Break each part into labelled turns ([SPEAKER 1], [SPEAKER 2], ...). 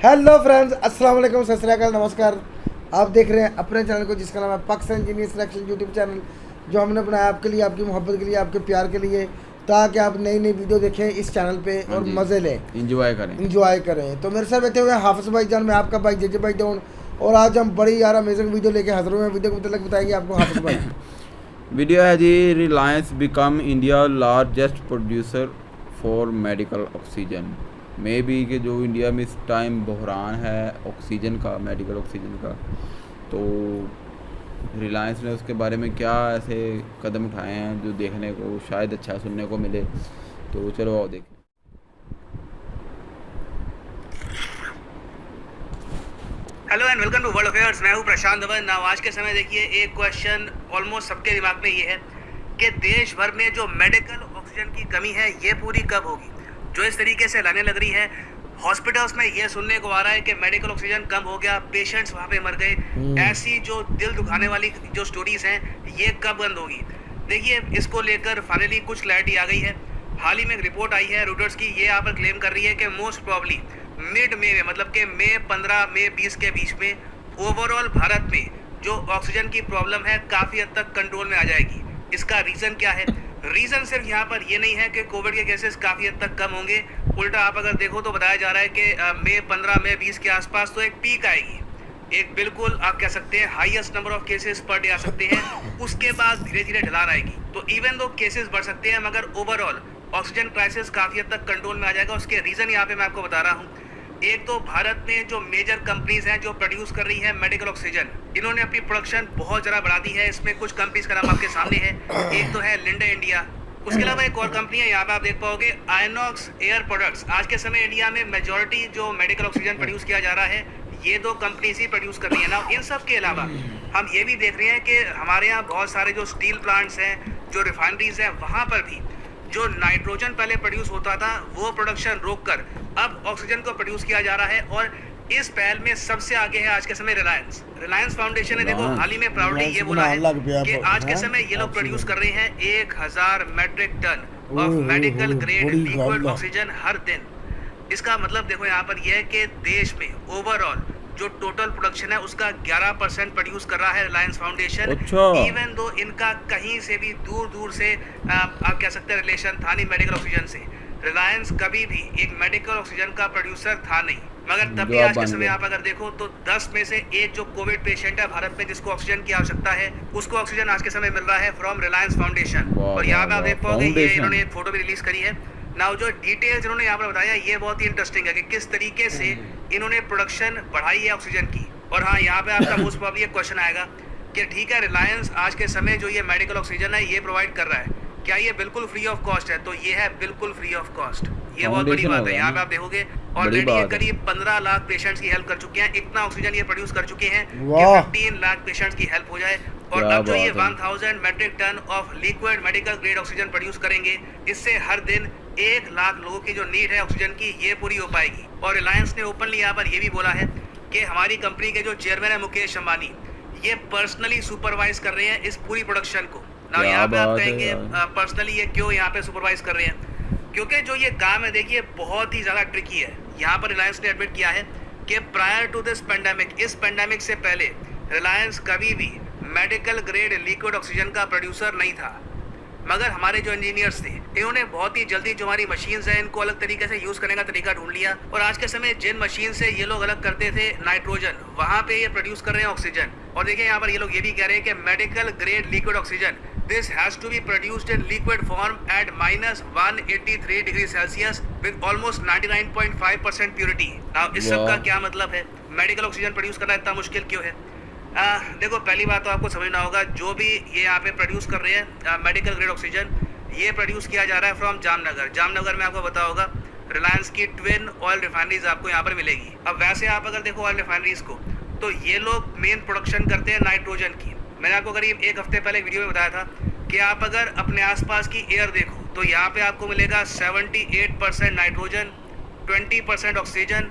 [SPEAKER 1] Hello friends, अस्सलाम वालेकुम, सत श्री अकाल, नमस्कार। आप देख रहे हैं अपने चैनल को जिसका नाम है पक्स इंजीनियर सिलेक्शन यूट्यूब चैनल, जो हमने बनाया आपके लिए, आपकी मोहब्बत के लिए, आपके प्यार के लिए, ताकि आप नई नई वीडियो देखें इस चैनल पे और मज़े लें, इंजॉय करें। तो मेरे साथ बैठे हुए हैं हाफिज़ भाई जान, मैं आपका भाई जेजे भाई डाउन, और आज हम बड़ी यार अमेजिंग वीडियो लेके हाजिर हुए हैं। वीडियो के मतलब बताएंगे आपको हाफिज़ भाई।
[SPEAKER 2] वीडियो है जी, Reliance become India largest producer for medical oxygen. May be कि जो इंडिया में इस टाइम बहरान है ऑक्सीजन का, मेडिकल ऑक्सीजन का, तो रिलायंस ने उसके बारे में क्या ऐसे कदम उठाए हैं जो देखने को शायद अच्छा सुनने को मिले। तो चलो आओ देखें।
[SPEAKER 3] Hello and welcome to world affairs. मैं हूं प्रशांत धवन। नाउ आज के समय देखिए, एक क्वेश्चन ऑलमोस्ट सबके दिमाग में ये है कि देश भर में जो मेडिकल ऑक्सीजन की कमी है ये पूरी कब होगी। जो इस तरीके से लाने लग रही है हॉस्पिटल्स में, ये सुनने को आ रहा है कि मेडिकल ऑक्सीजन कम हो गया, पेशेंट्स वहाँ पे मर गए। ऐसी जो दिल दुखाने वाली जो स्टोरीज हैं ये कब बंद होगी। देखिए, इसको लेकर फाइनली कुछ क्लैरिटी आ गई है। हाल ही में एक रिपोर्ट आई है रूटर्स की, ये यहाँ पर क्लेम कर रही है कि मोस्ट प्रॉब्ली मिड मे में, मतलब कि मई 15 मई 20 के बीच में ओवरऑल भारत में जो ऑक्सीजन की प्रॉब्लम है काफ़ी हद तक कंट्रोल में आ जाएगी। इसका रीज़न क्या है? रीज़न सिर्फ यहाँ पर ये नहीं है कि कोविड के केसेस काफ़ी हद तक कम होंगे, उल्टा आप अगर देखो तो बताया जा रहा है कि मई 15 मई 20 के आसपास तो एक पीक आएगी, एक बिल्कुल आप कह सकते हैं highest number of cases per day आ सकते हैं। उसके बाद धीरे धीरे ढलान आएगी। तो इवन दो केसेस बढ़ सकते हैं मगर ओवरऑल ऑक्सीजन क्राइसिस काफ़ी हद तक कंट्रोल में आ जाएगा। उसके रीज़न यहाँ पे मैं आपको बता रहा हूँ। एक तो भारत में जो मेजर कंपनीज हैं जो प्रोड्यूस कर रही है मेडिकल ऑक्सीजन, इन्होंने अपनी प्रोडक्शन बहुत ज़्यादा बढ़ा दी है। इसमें कुछ कंपनीज का नाम आपके सामने है। एक तो है लिंडे इंडिया, उसके अलावा एक और कंपनी है, यहाँ पे आप देख पाओगे आयनॉक्स एयर प्रोडक्ट्स। आज के समय इंडिया में मेजॉरिटी जो मेडिकल ऑक्सीजन प्रोड्यूस किया जा रहा है ये दो कंपनीज ही प्रोड्यूस कर रही है ना। इन सब के अलावा हम ये भी देख रहे हैं कि हमारे यहाँ बहुत सारे जो स्टील प्लांट्स हैं, जो रिफाइनरीज हैं, वहाँ पर भी जो नाइट्रोजन पहले प्रोड्यूस होता था वो प्रोडक्शन रोककर अब ऑक्सीजन को प्रोड्यूस किया जा रहा है। और इस पहल में सबसे आगे है आज के समय रिलायंस फाउंडेशन ने देखो हाल ही में प्राउडली ये बोला है कि आज के समय ये लोग प्रोड्यूस कर रहे हैं 1000 metric ton of medical grade liquid oxygen हर दिन। इसका मतलब देखो यहाँ पर यह है कि देश में ओवरऑल जो टोटल प्रोडक्शन है उसका 11% प्रोड्यूस कर रहा है रिलायंस फाउंडेशन। इवन दो इनका कहीं से भी दूर दूर से आप कह सकते हैं रिलेशन था नहीं मेडिकल ऑक्सीजन से। रिलायंस कभी भी एक मेडिकल ऑक्सीजन का प्रोड्यूसर था नहीं, मगर तब भी आज के समय आप अगर देखो तो 10 में से एक जो कोविड पेशेंट है भारत में जिसको ऑक्सीजन की आवश्यकता है, उसको ऑक्सीजन आज के समय मिल रहा है फ्रॉम रिलायंस फाउंडेशन। और यहाँ पे आप देख पाओगे ये इन्होंने एक फोटो भी रिलीज करी है। नाउ जो डिटेल्स इन्होंने यहाँ पर बताया ये बहुत ही इंटरेस्टिंग है कि किस तरीके से इन्होंने प्रोडक्शन बढ़ाई है ऑक्सीजन की। और हाँ, यहाँ पे आपका मोस्ट प्रॉब्ली एक क्वेश्चन आएगा कि ठीक है, रिलायंस आज के समय जो ये मेडिकल ऑक्सीजन है ये प्रोवाइड कर रहा है, क्या ये बिल्कुल फ्री ऑफ कॉस्ट है? तो ये है बिल्कुल फ्री ऑफ कॉस्ट। ये बहुत बड़ी बात है। यहाँ पे आप देखोगे ऑलरेडी ये करीब 15 लाख पेशेंट्स की हेल्प कर चुके हैं। इतना ऑक्सीजन ये प्रोड्यूस कर चुके हैं कि 15 लाख पेशेंट्स की हेल्प हो जाए। और अब जो ये 1000 metric ton of liquid medical grade oxygen produce करेंगे, इससे हर दिन 1 लाख लोगों की जो नीड है ऑक्सीजन की ये पूरी हो पाएगी। और रिलायंस ने ओपनली यहाँ पर ये भी बोला है कि हमारी कंपनी के जो चेयरमैन है मुकेश अंबानी, ये पर्सनली सुपरवाइज कर रहे हैं इस पूरी प्रोडक्शन को। ना यहाँ पे आप कहेंगे पर्सनली ये क्यों यहाँ पे सुपरवाइज कर रहे हैं? क्योंकि जो ये काम है देखिए बहुत ही ज़्यादा ट्रिकी है। यहाँ पर रिलायंस ने एडमिट किया है कि प्रायर टू दिस पेंडेमिक, इस पेंडेमिक से पहले रिलायंस कभी भी मेडिकल ग्रेड लिक्विड ऑक्सीजन का प्रोड्यूसर नहीं था। मगर हमारे जो इंजीनियर्स थे इन्होंने बहुत ही जल्दी जो हमारी मशीन्स हैं इनको अलग तरीके से यूज़ करने का तरीका ढूंढ लिया। और आज के समय जिन मशीन से ये लोग अलग करते थे नाइट्रोजन, वहाँ पे ये प्रोड्यूस कर रहे हैं ऑक्सीजन। और देखिए यहाँ पर ये लोग ये भी कह रहे हैं कि medical grade liquid oxygen this has to be produced in liquid form at -183 degree Celsius with almost 99.5% purity. अब इस सब का क्या मतलब है? मेडिकल ऑक्सीजन प्रोड्यूस करना इतना मुश्किल क्यों है? देखो, पहली बात तो आपको समझना होगा, जो भी ये यहाँ पे प्रोड्यूस कर रहे हैं मेडिकल ग्रेड ऑक्सीजन, ये प्रोड्यूस किया जा रहा है फ्रॉम जामनगर में। आपको पता होगा रिलायंस की ट्विन ऑयल रिफाइनरीज आपको यहाँ पर मिलेगी। अब वैसे आप अगर देखो ऑयल रिफाइनरीज को, तो ये लोग मेन प्रोडक्शन करते हैं नाइट्रोजन की। मैंने आपको करीब एक हफ्ते पहले वीडियो में बताया था कि आप अगर अपने आसपास की एयर देखो तो यहाँ पे आपको मिलेगा 78% नाइट्रोजन, 20% ऑक्सीजन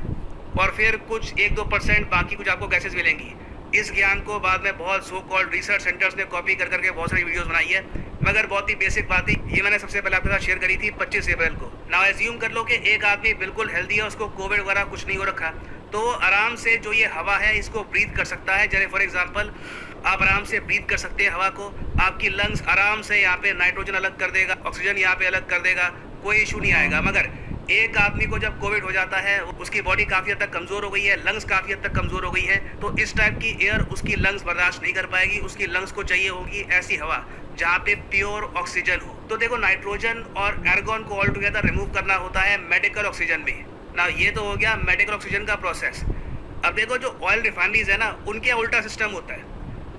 [SPEAKER 3] और फिर कुछ 1-2% बाकी कुछ आपको गैसेस मिलेंगी। इस ज्ञान को बाद में बहुत सो कॉल्ड रिसर्च सेंटर्स ने कॉपी कर करके बहुत सारी वीडियोस बनाई है, मगर बहुत ही बेसिक बात थी। ये मैंने सबसे पहले आपके साथ शेयर करी थी 25 अप्रैल को। नाउ एज्यूम कर लो कि एक आदमी बिल्कुल हेल्दी है, उसको कोविड वगैरह कुछ नहीं हो रखा, तो आराम से जो ये हवा है इसको ब्रीथ कर सकता है। जैसे फॉर एग्जांपल आप आराम से ब्रीथ कर सकते हैं हवा को, आपकी लंग्स आराम से यहाँ पे नाइट्रोजन अलग कर देगा, ऑक्सीजन यहाँ पे अलग कर देगा, कोई इशू नहीं आएगा। मगर एक आदमी को जब कोविड हो जाता है, उसकी बॉडी काफी हद तक कमजोर हो गई है, लंग्स काफी हद तक कमजोर हो गई है, तो इस टाइप की एयर उसकी लंग्स बर्दाश्त नहीं कर पाएगी। उसकी लंग्स को चाहिए होगी ऐसी हवा जहाँ पे प्योर ऑक्सीजन हो। तो देखो नाइट्रोजन और एर्गोन को ऑल टुगेदर रिमूव करना होता है मेडिकल ऑक्सीजन में। ना ये तो हो गया मेडिकल ऑक्सीजन का प्रोसेस। अब देखो जो ऑयल रिफाइनरीज है ना, उनके उल्टा सिस्टम होता है।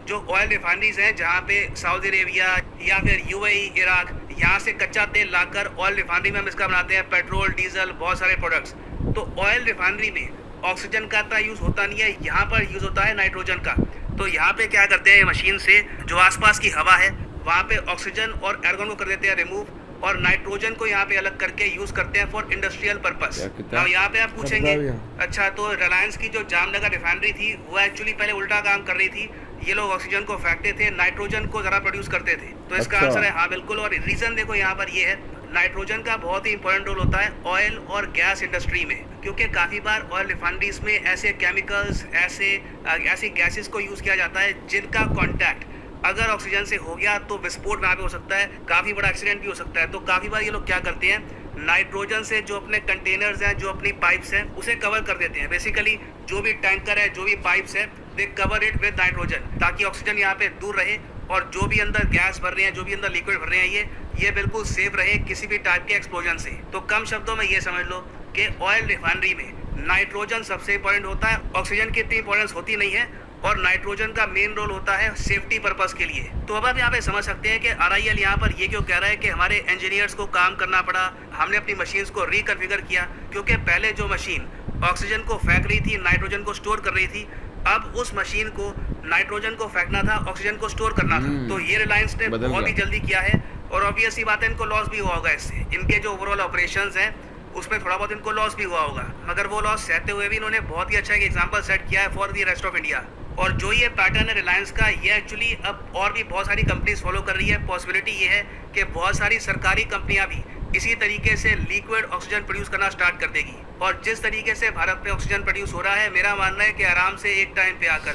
[SPEAKER 3] जो ऑयल रिफाइनरीज हैं जहाँ पे सऊदी अरेबिया या फिर यूएई, इराक, यहाँ से कच्चा तेल लाकर ऑयल रिफाइनरी में हम इसका बनाते हैं पेट्रोल, डीजल, बहुत सारे प्रोडक्ट्स। तो ऑयल रिफाइनरी में ऑक्सीजन का इतना यूज़ होता नहीं है, यहाँ पर यूज़ होता है नाइट्रोजन का। तो यहाँ पे क्या करते हैं, मशीन से जो आसपास की हवा है वहाँ पे ऑक्सीजन और एर्गोन को कर देते हैं रिमूव, और नाइट्रोजन को यहाँ पे अलग करके यूज करते हैं फॉर इंडस्ट्रियल पर्पस। अब यहाँ पे आप पूछेंगे अच्छा तो रिलायंस की जो जामनगर रिफाइनरी थी वो एक्चुअली पहले उल्टा काम कर रही थी, ये लोग ऑक्सीजन को फेंकते थे, नाइट्रोजन को जरा प्रोड्यूस करते थे। तो इसका आंसर है हाँ बिल्कुल। और रीजन देखो यहाँ पर ये है, नाइट्रोजन का बहुत ही इंपॉर्टेंट रोल होता है ऑयल और गैस इंडस्ट्री में, क्योंकि काफी बार ऑयल रिफाइनरीज में ऐसे केमिकल्स, ऐसी गैसेस को यूज किया जाता है जिनका कॉन्टैक्ट अगर ऑक्सीजन से हो गया तो विस्फोट वहाँ पे हो सकता है, काफी बड़ा एक्सीडेंट भी हो सकता है। तो काफी बार ये लोग क्या करते हैं, नाइट्रोजन से जो अपने कंटेनर्स हैं, जो अपनी पाइप्स हैं, उसे कवर कर देते हैं। बेसिकली जो भी टैंकर है, जो भी पाइप्स है, दे कवर इट विद नाइट्रोजन, ताकि ऑक्सीजन यहाँ पे दूर रहे और जो भी अंदर गैस भर रहे हैं, जो भी अंदर लिक्विड भर रहे हैं, ये बिल्कुल सेफ रहे किसी भी टाइप के एक्सप्लोजन से। तो कम शब्दों में ये समझ लो कि ऑयल रिफाइनरी में नाइट्रोजन सबसे इंपॉर्टेंट होता है, ऑक्सीजन की इतनी इंपॉर्टेंस होती नहीं है, और नाइट्रोजन का मेन रोल होता है सेफ्टी पर्पस के लिए। तो अब आप यहाँ पे समझ सकते हैं कि RIL यहाँ पर ये क्यों कह रहा है कि हमारे इंजीनियर्स को काम करना पड़ा, हमने अपनी मशीन्स को रिकन्फिगर किया, क्योंकि पहले जो मशीन ऑक्सीजन को फेंक रही थी, नाइट्रोजन को स्टोर कर रही थी, अब उस मशीन को नाइट्रोजन को फेंकना था, ऑक्सीजन को स्टोर करना था। तो ये रिलायंस ने बहुत ही जल्दी किया है, और ऑब्वियस सी बात है इनको लॉस भी हुआ होगा इससे। इनके जो ओवरऑल ऑपरेशंस हैं उसमें थोड़ा बहुत इनको लॉस भी हुआ होगा, मगर वो लॉस सहते हुए भी इन्होंने बहुत ही अच्छा एक एग्जाम्पल सेट किया है for the rest of India. और जो ये पैटर्न है रिलायंस का, ये एक्चुअली अब और भी बहुत सारी कंपनीज फॉलो कर रही है। पॉसिबिलिटी ये है कि बहुत सारी सरकारी कंपनियां भी इसी तरीके से लिक्विड ऑक्सीजन प्रोड्यूस करना स्टार्ट कर देगी। और जिस तरीके से भारत में ऑक्सीजन प्रोड्यूस हो रहा है, मेरा मानना है कि आराम से एक टाइम पे आकर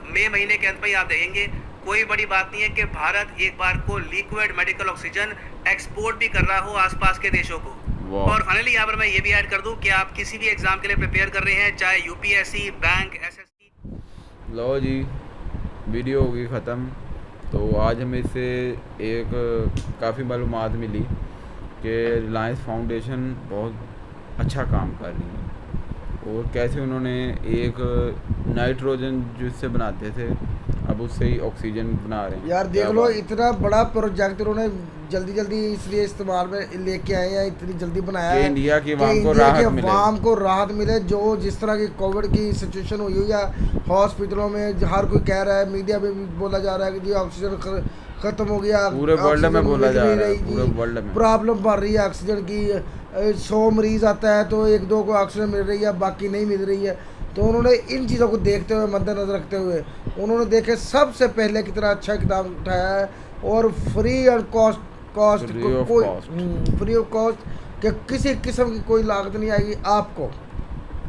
[SPEAKER 3] मई महीने के अंत में आप देखेंगे, कोई बड़ी बात नहीं है कि भारत एक बार को लिक्विड मेडिकल ऑक्सीजन एक्सपोर्ट भी कर रहा हो आसपास के देशों को। और फाइनली यहाँ पर मैं ये भी ऐड कर दूं कि आप किसी भी एग्जाम के लिए प्रिपेयर कर रहे हैं, चाहे UPSC, बैंक, SSC।
[SPEAKER 2] लो जी, वीडियो होगी ख़त्म। तो आज हमें इससे एक काफ़ी मालूमात मिली कि रिलायंस फाउंडेशन बहुत अच्छा काम कर रही है, और कैसे उन्होंने एक नाइट्रोजन जिससे बनाते थे अब उससे ही ऑक्सीजन बना रहे हैं।
[SPEAKER 1] यार देख लो, इतना बड़ा प्रोजेक्ट उन्होंने जल्दी इसलिए इस्तेमाल में लेके आए हैं, इतनी जल्दी बनाया है
[SPEAKER 2] इंडिया की
[SPEAKER 1] वाम को राहत मिले। जो जिस तरह की कोविड की सिचुएशन हुई है, या हॉस्पिटलों में हर कोई कह रहा है, मीडिया में भी बोला जा रहा है कि जी ऑक्सीजन खत्म हो गया,
[SPEAKER 2] पूरे वर्ल्ड में बोला जा रहा है, पूरे वर्ल्ड में
[SPEAKER 1] प्रॉब्लम बढ़ रही है ऑक्सीजन की। 100 मरीज आता है तो 1-2 को ऑक्सीजन मिल रही है, बाकी नहीं मिल रही है। तो उन्होंने इन चीज़ों को देखते हुए, मद्देनजर रखते हुए, उन्होंने देखे सबसे पहले कितना अच्छा इकदाम उठाया है, और फ्री और फ्री ऑफ कॉस्ट कि किसी किस्म की कोई लागत नहीं आएगी आपको,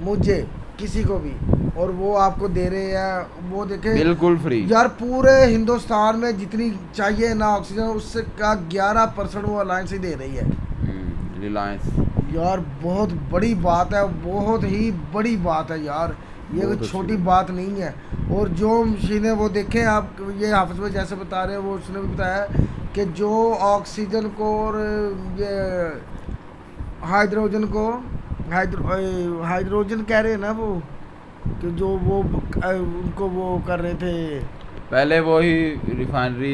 [SPEAKER 1] मुझे, किसी को भी, और वो आपको दे रहे हैं। वो देखें
[SPEAKER 2] बिल्कुल फ्री।
[SPEAKER 1] यार पूरे हिंदुस्तान में जितनी चाहिए ना ऑक्सीजन, उससे का 11% वो अलायंस ही दे रही है
[SPEAKER 2] रिलायंस।
[SPEAKER 1] यार बहुत बड़ी बात है, बहुत ही बड़ी बात है यार, ये कोई छोटी बात नहीं है। और जो मशीनें वो देखें आप, ये हाफिज भाई जैसे बता रहे हैं, वो उसने भी बताया कि जो ऑक्सीजन को और ये हाइड्रोजन को हाइड्रोजन कह रहे हैं ना, वो कि जो वो उनको वो कर रहे थे,
[SPEAKER 2] पहले वो ही रिफाइनरी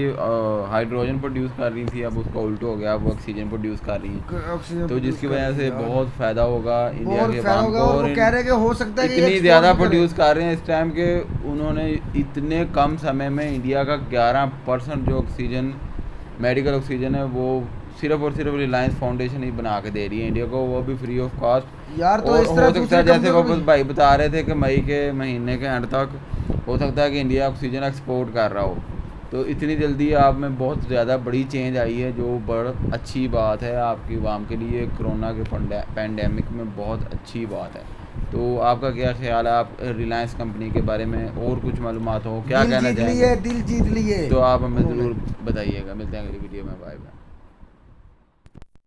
[SPEAKER 2] हाइड्रोजन प्रोड्यूस कर रही थी, अब उसका उल्टा हो गया, वो ऑक्सीजन प्रोड्यूस कर रही है। तो जिसकी वजह से बहुत फायदा होगा इंडिया के वाम को। और
[SPEAKER 1] कह रहे कि हो सकता है
[SPEAKER 2] इतनी ज़्यादा प्रोड्यूस कर रहे हैं इस टाइम के, उन्होंने इतने कम समय में इंडिया का 11% जो ऑक्सीजन, मेडिकल ऑक्सीजन है, वो सिर्फ और सिर्फ रिलायंस फाउंडेशन ही बना के दे रही है इंडिया को, वो भी फ्री ऑफ कॉस्ट।
[SPEAKER 1] यार तो इस
[SPEAKER 2] तरह हो सकता है जैसे वो भाई बता रहे थे कि मई के महीने के एंड तक हो सकता है कि इंडिया ऑक्सीजन एक्सपोर्ट कर रहा हो। तो इतनी जल्दी आप में बहुत ज़्यादा बड़ी चेंज आई है, जो बहुत अच्छी बात है आपकी वाम के लिए। कोरोना के पेंडेमिक में बहुत अच्छी बात है। तो आपका क्या ख्याल है, आप रिलायंस कंपनी के बारे में और कुछ मालूमात हो, क्या
[SPEAKER 1] दिल
[SPEAKER 2] कहना
[SPEAKER 1] जीत
[SPEAKER 2] चाहेंगे?
[SPEAKER 1] लिए, दिल जीत लिए
[SPEAKER 2] तो आप हमें
[SPEAKER 1] उन्होंने।
[SPEAKER 2] ज़रूर बताइएगा। मिलते हैं अगली वीडियो में। Bye bye.